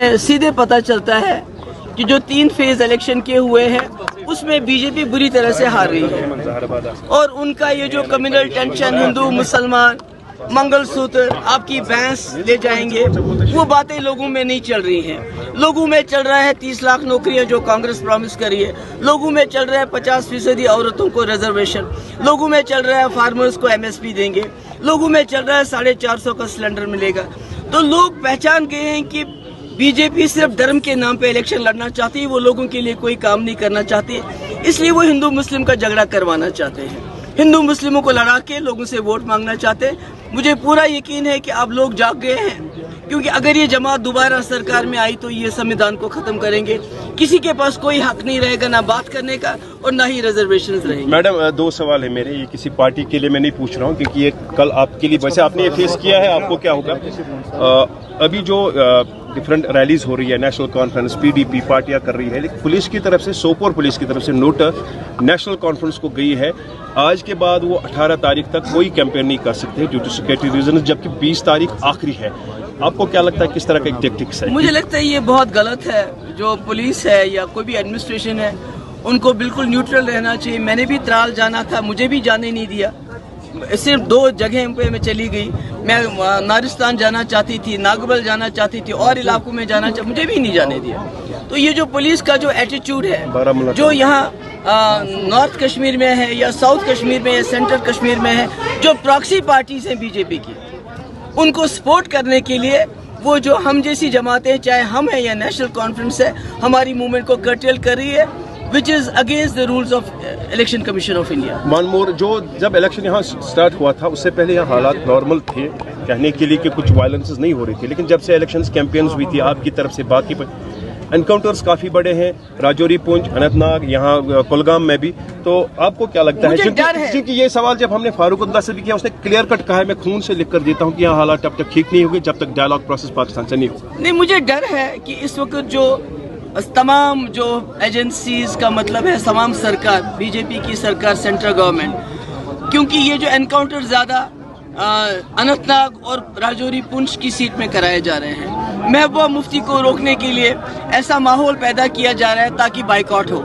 सीधे पता चलता है कि जो 3 फेज इलेक्शन के हुए हैं उसमें बीजेपी बुरी तरह से हार रही है और उनका ये जो कम्युनल टेंशन, हिंदू मुसलमान, मंगलसूत्र, आपकी भैंस ले जाएंगे, वो बातें लोगों में नहीं चल रही हैं। लोगों में चल रहा है 30 लाख नौकरियां जो कांग्रेस प्रॉमिस करी है, लोगों में चल रहा है 50% औरतों को रिजर्वेशन, लोगों में चल रहा है फार्मर्स को MSP देंगे, लोगों में चल रहा है 450 का सिलेंडर मिलेगा। तो लोग पहचान गए हैं कि बीजेपी सिर्फ धर्म के नाम पे इलेक्शन लड़ना चाहती है, वो लोगों के लिए कोई काम नहीं करना चाहती है, इसलिए वो हिंदू मुस्लिम का झगड़ा करवाना चाहते हैं, हिंदू मुस्लिमों को लड़ा के लोगों से वोट मांगना चाहते हैं। मुझे पूरा यकीन है कि अब लोग जाग गए हैं, क्योंकि अगर ये जमात दोबारा सरकार में आई तो ये संविधान को खत्म करेंगे, किसी के पास कोई हक नहीं रहेगा ना बात करने का और ना ही रिजर्वेशन रहेंगे। मैडम 2 सवाल है मेरे, ये किसी पार्टी के लिए मैं नहीं पूछ रहा हूँ क्योंकि ये कल आपके लिए, वैसे आपने ये फेस किया है, आपको क्या होगा। अभी जो डिफरेंट रैलीज हो रही है, नेशनल कॉन्फ्रेंस, PDP पार्टियां कर रही है, लेकिन पुलिस की तरफ से, सोपोर पुलिस की तरफ से नोटिस नेशनल कॉन्फ्रेंस को गई है, आज के बाद वो 18 तारीख तक कोई कैंपेन नहीं कर सकते ड्यू टू सिक्योरिटी रीजन, जबकि 20 तारीख आखिरी है। आपको क्या लगता है किस तरह का एक टेक्टिक्स है? मुझे लगता है ये बहुत गलत है। जो पुलिस है या कोई भी एडमिनिस्ट्रेशन है उनको बिल्कुल न्यूट्रल रहना चाहिए। मैंने भी त्राल जाना था, मुझे भी जाने नहीं दिया, सिर्फ 2 जगह पे मैं चली गई। मैं नारिस्तान जाना चाहती थी, नागबल जाना चाहती थी, और इलाकों में जाना मुझे भी नहीं जाने दिया। तो ये जो पुलिस का जो एटीट्यूड है, जो यहाँ नॉर्थ कश्मीर में है या साउथ कश्मीर में या सेंट्रल कश्मीर में है, जो प्रॉक्सी पार्टीज हैं बीजेपी की, उनको सपोर्ट करने के लिए वो जो हम जैसी जमातें, चाहे हम हैं या नेशनल कॉन्फ्रेंस है, हमारी मूवमेंट को कर्टेल कर रही है, which is against the rules of Election Commission of India. One more, जो जब इलेक्शन यहाँ स्टार्ट हुआ था उससे पहले यहाँ हालात नॉर्मल थे, कहने के लिए कि कुछ वायलेंसेस नहीं हो रही थी, लेकिन जब से इलेक्शंस कैंपेन्स हुई थी आपकी तरफ से, बाकी एनकाउंटर्स काफी बड़े हैं, राजौरी, पुंछ, अनंतनाग, यहाँ कुलगाम में भी। तो आपको क्या लगता है? क्योंकि ये सवाल जब हमने फारूक अब्दुल्ला से भी किया, उसने क्लियर कट कहा है, मैं खून से लिख कर देता हूँ कि यहाँ हालात तब तक ठीक नहीं होंगे जब तक डायलॉग प्रोसेस पाकिस्तान से नहीं होगा। नहीं, मुझे डर है कि इस वक्त जो तमाम जो एजेंसीज का मतलब है, तमाम सरकार, बीजेपी की सरकार, सेंट्रल गवर्नमेंट, क्योंकि ये जो एनकाउंटर ज्यादा अनंतनाग और राजौरी, पुंछ की सीट में कराए जा रहे हैं, महबूबा मुफ्ती को रोकने के लिए ऐसा माहौल पैदा किया जा रहा है ताकि बाइकआउट हो,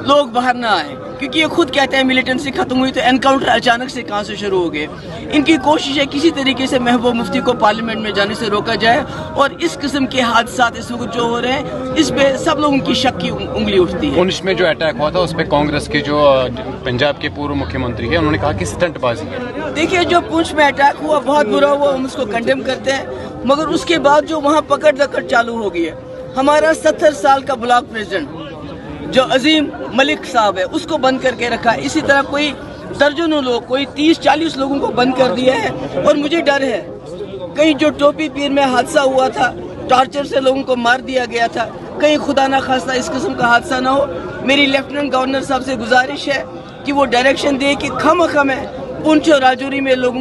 लोग बाहर ना आए, क्योंकि ये खुद कहते हैं मिलिटेंसी खत्म हुई, तो एनकाउंटर अचानक से कहां से शुरू हो गए। इनकी कोशिश है किसी तरीके से महबूबा मुफ्ती को पार्लियामेंट में जाने से रोका जाए, और इस किस्म के हादसात इस वक्त जो हो रहे हैं, इस पे सब लोगों की शक की उंगली उठती है। पुंछ में जो अटैक हुआ था उस पे कांग्रेस के जो पंजाब के पूर्व मुख्यमंत्री है, उन्होंने कहा कि स्टंटबाजी है। देखिए, जो पुंछ में अटैक हुआ बहुत बुरा हुआ, हम उसको कंडेम करते हैं, मगर उसके बाद जो वहाँ पकड़ दकड़ चालू हो गई है, हमारा 70 साल का ब्लॉक प्रेसिडेंट जो अजीम मलिक साहब है, उसको बंद करके रखा है। इसी तरह कोई दर्जनों लोग, कोई 30-40 लोगों को बंद कर दिया है। और मुझे डर है कहीं जो टोपी पीर में हादसा हुआ था, टॉर्चर से लोगों को मार दिया गया था, कहीं खुदा ना खास्ता इस किस्म का हादसा ना हो। मेरी लेफ्टिनेंट गवर्नर साहब से गुजारिश है कि वो डायरेक्शन दे कि खम है पुंछ और राजौरी में लोगों